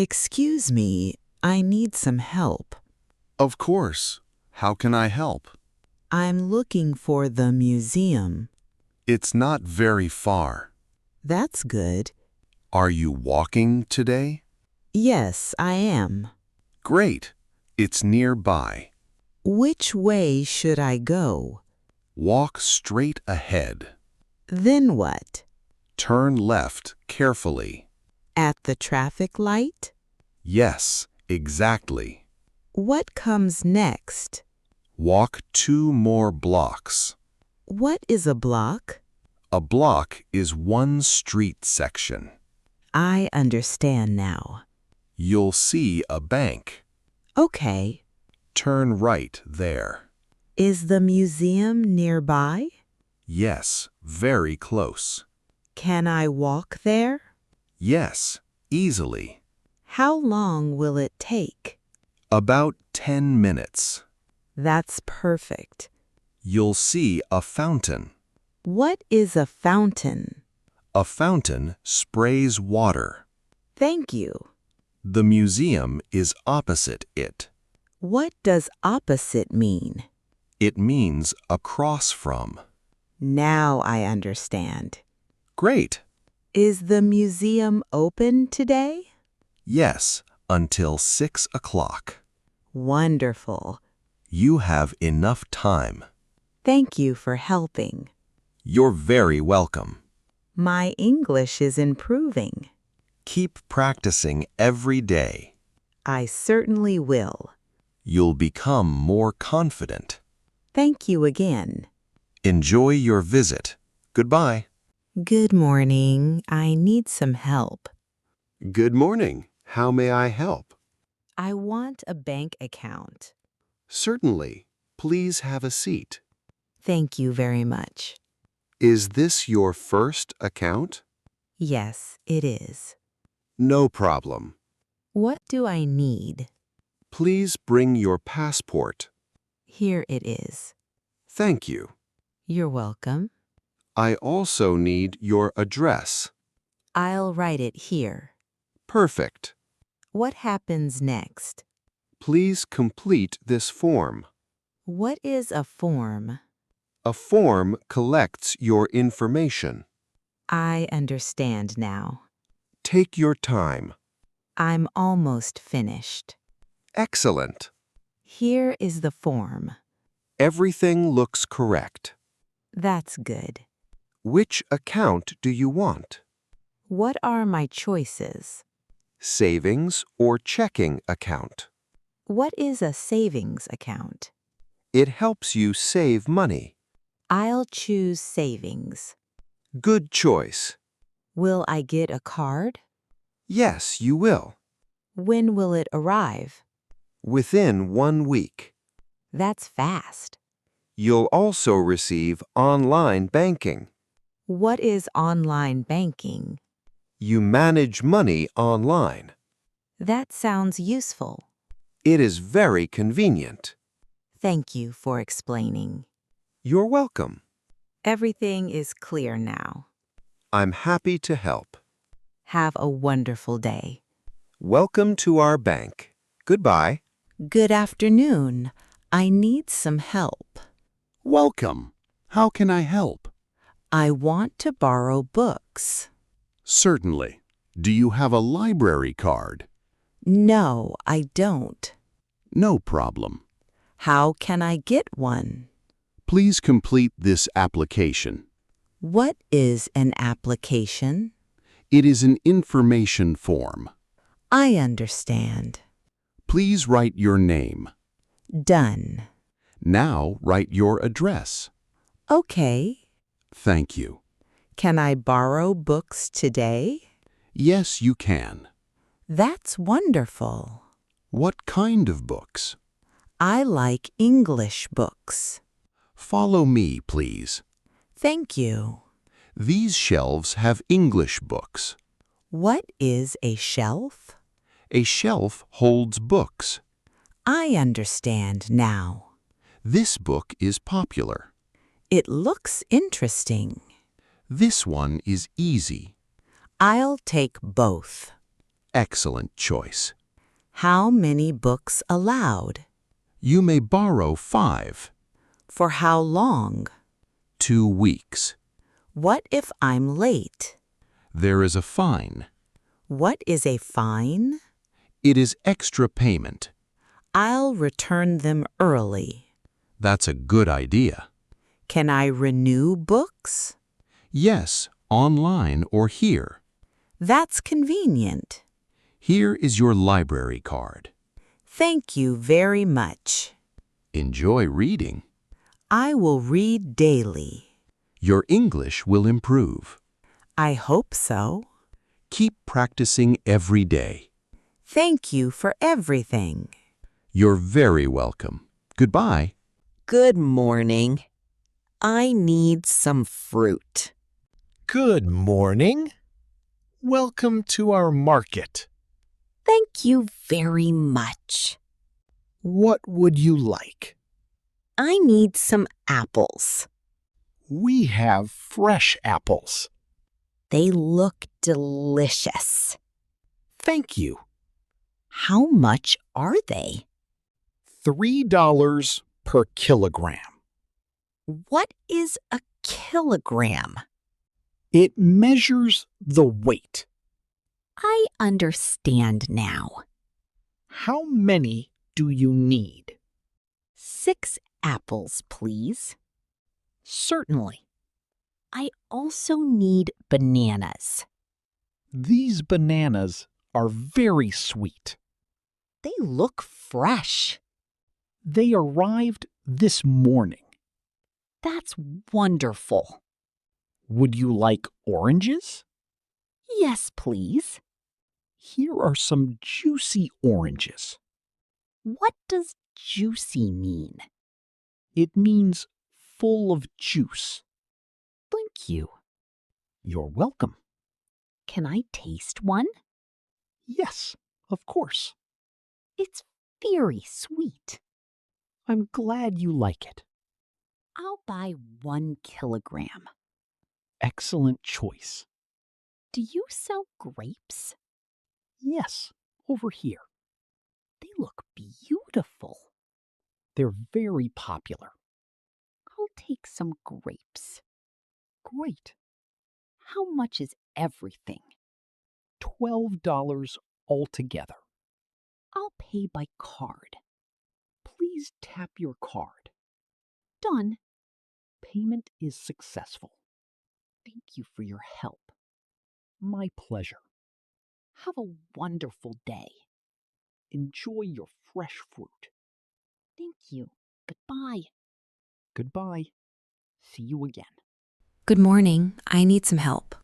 Excuse me, I need some help. Of course. How can I help? I'm looking for the museum. It's not very far. That's good. Are you walking today? Yes, I am. Great. It's nearby. Which way should I go? Walk straight ahead. Then what? Turn left carefully. At the traffic light? Yes, exactly. What comes next? Walk 2 more blocks. What is a block? A block is one street section. I understand now. You'll see a bank. Okay. Turn right there. Is the museum nearby? Yes, very close. Can I walk there? Yes, easily. How long will it take? About 10 minutes. That's perfect. You'll see a fountain. What is a fountain? A fountain sprays water. Thank you. The museum is opposite it. What does opposite mean? It means across from. Now I understand. Great. Is the museum open today? Yes, until 6 o'clock. Wonderful. You have enough time. Thank you for helping. You're very welcome. My English is improving. Keep practicing every day. I certainly will. You'll become more confident. Thank you again. Enjoy your visit. Goodbye. Good morning. I need some help. Good morning. How may I help? I want a bank account. Certainly. Please have a seat. Thank you very much. Is this your first account? Yes, it is. No problem. What do I need? Please bring your passport. Here it is. Thank you. You're welcome. I also need your address. I'll write it here. Perfect. What happens next? Please complete this form. What is a form? A form collects your information. I understand now. Take your time. I'm almost finished. Excellent. Here is the form. Everything looks correct. That's good. Which account do you want? What are my choices? Savings or checking account? What is a savings account? It helps you save money. I'll choose savings. Good choice. Will I get a card? Yes, you will. When will it arrive? Within 1 week. That's fast. You'll also receive online banking. What is online banking? You manage money online. That sounds useful. It is very convenient. Thank you for explaining. You're welcome. Everything is clear now. I'm happy to help. Have a wonderful day. Welcome to our bank. Goodbye. Good afternoon. I need some help. Welcome. How can I help? I want to borrow books. Certainly. Do you have a library card? No, I don't. No problem. How can I get one? Please complete this application. What is an application? It is an information form. I understand. Please write your name. Done. Now write your address. Okay. Thank you. Can I borrow books today? Yes, you can. That's wonderful. What kind of books? I like English books. Follow me, please. Thank you. These shelves have English books. What is a shelf? A shelf holds books. I understand now. This book is popular. It looks interesting. This one is easy. I'll take both. Excellent choice. How many books allowed? You may borrow 5. For how long? 2 weeks. What if I'm late? There is a fine. What is a fine? It is extra payment. I'll return them early. That's a good idea. Can I renew books? Yes, online or here. That's convenient. Here is your library card. Thank you very much. Enjoy reading. I will read daily. Your English will improve. I hope so. Keep practicing every day. Thank you for everything. You're very welcome. Goodbye. Good morning. I need some fruit. Good morning. Welcome to our market. Thank you very much. What would you like? I need some apples. We have fresh apples. They look delicious. Thank you. How much are they? $3 per kilogram. What is a kilogram? It measures the weight. I understand now. How many do you need? 6 apples, please. Certainly. I also need bananas. These bananas are very sweet. They look fresh. They arrived this morning. That's wonderful. Would you like oranges? Yes, please. Here are some juicy oranges. What does juicy mean? It means full of juice. Thank you. You're welcome. Can I taste one? Yes, of course. It's very sweet. I'm glad you like it. I'll buy 1 kilogram. Excellent choice. Do you sell grapes? Yes, over here. They look beautiful. They're very popular. I'll take some grapes. Great. How much is everything? $12 altogether. I'll pay by card. Please tap your card. Done. Payment is successful. Thank you for your help. My pleasure. Have a wonderful day. Enjoy your fresh fruit. Thank you. Goodbye. Goodbye. See you again. Good morning. I need some help.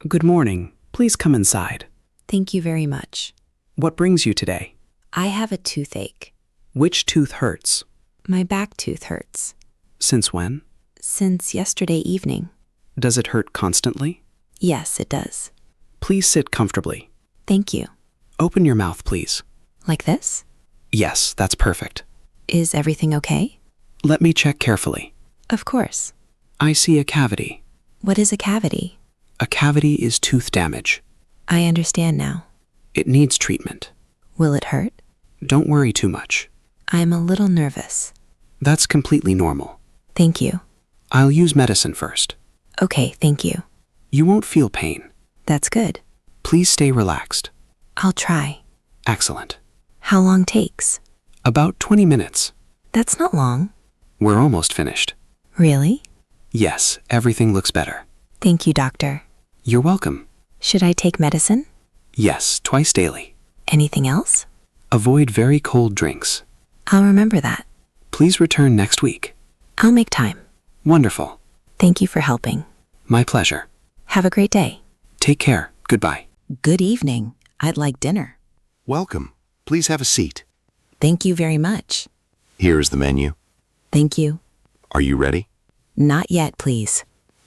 Good morning. Please come inside. Thank you very much. What brings you today? I have a toothache. Which tooth hurts? My back tooth hurts. Since when? Since yesterday evening. Does it hurt constantly? Yes, it does. Please sit comfortably. Thank you. Open your mouth, please. Like this? Yes, that's perfect. Is everything okay? Let me check carefully. Of course. I see a cavity. What is a cavity? A cavity is tooth damage. I understand now. It needs treatment. Will it hurt? Don't worry too much. I'm a little nervous. That's completely normal. Thank you. I'll use medicine first. Okay, thank you. You won't feel pain. That's good. Please stay relaxed. I'll try. Excellent. How long takes? About 20 minutes. That's not long. We're almost finished. Really? Yes, everything looks better. Thank you, doctor. You're welcome. Should I take medicine? Yes, twice daily. Anything else? Avoid very cold drinks. I'll remember that. Please return next week. I'll make time. Wonderful. Thank you for helping. My pleasure. Have a great day. Take care. Goodbye. Good evening. I'd like dinner. Welcome. Please have a seat. Thank you very much. Here is the menu. Thank you. Are you ready? Not yet, please.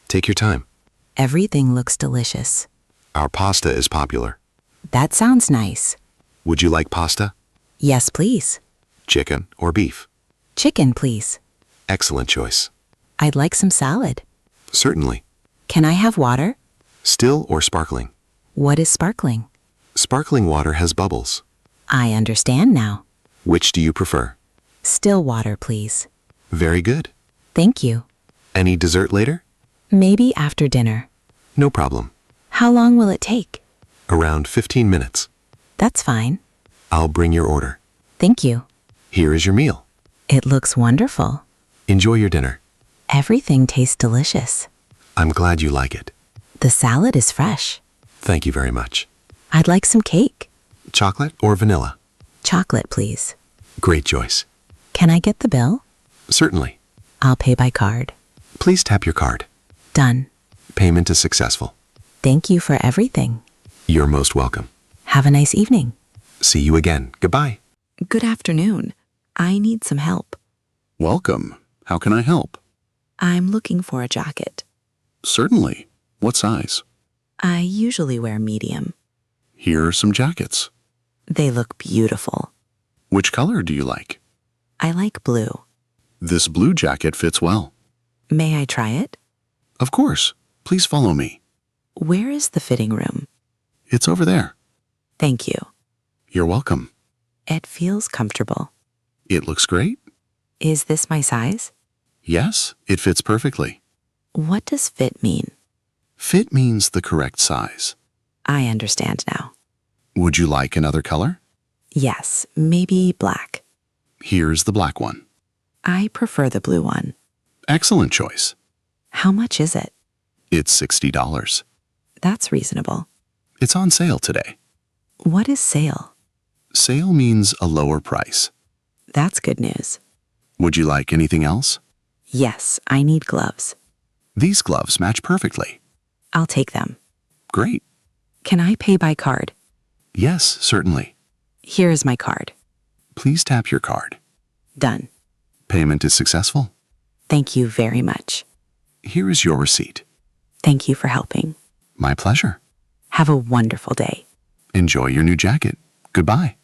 Take your time. Everything looks delicious. Our pasta is popular. That sounds nice. Would you like pasta? Yes, please. Chicken or beef? Chicken, please. Excellent choice. I'd like some salad. Certainly. Can I have water? Still or sparkling? What is sparkling? Sparkling water has bubbles. I understand now. Which do you prefer? Still water, please. Very good. Thank you. Any dessert later? Maybe after dinner. No problem. How long will it take? Around 15 minutes. That's fine. I'll bring your order. Thank you. Here is your meal. It looks wonderful. Enjoy your dinner. Everything tastes delicious. I'm glad you like it. The salad is fresh. Thank you very much. I'd like some cake. Chocolate or vanilla? Chocolate, please. Great choice. Can I get the bill? Certainly. I'll pay by card. Please tap your card. Done. Payment is successful. Thank you for everything. You're most welcome. Have a nice evening. See you again. Goodbye. Good afternoon. I need some help. Welcome. How can I help? I'm looking for a jacket. Certainly. What size? I usually wear medium. Here are some jackets. They look beautiful. Which color do you like? I like blue. This blue jacket fits well. May I try it? Of course. Please follow me. Where is the fitting room? It's over there. Thank you. You're welcome. It feels comfortable. It looks great. Is this my size? Yes, it fits perfectly. What does fit mean? Fit means the correct size. I understand now. Would you like another color? Yes, maybe black. Here's the black one. I prefer the blue one. Excellent choice. How much is it? It's $60. That's reasonable. It's on sale today. What is sale? Sale means a lower price. That's good news. Would you like anything else? Yes, I need gloves. These gloves match perfectly. I'll take them. Great. Can I pay by card? Yes, certainly. Here is my card. Please tap your card. Done. Payment is successful. Thank you very much. Here is your receipt. Thank you for helping. My pleasure. Have a wonderful day. Enjoy your new jacket. Goodbye.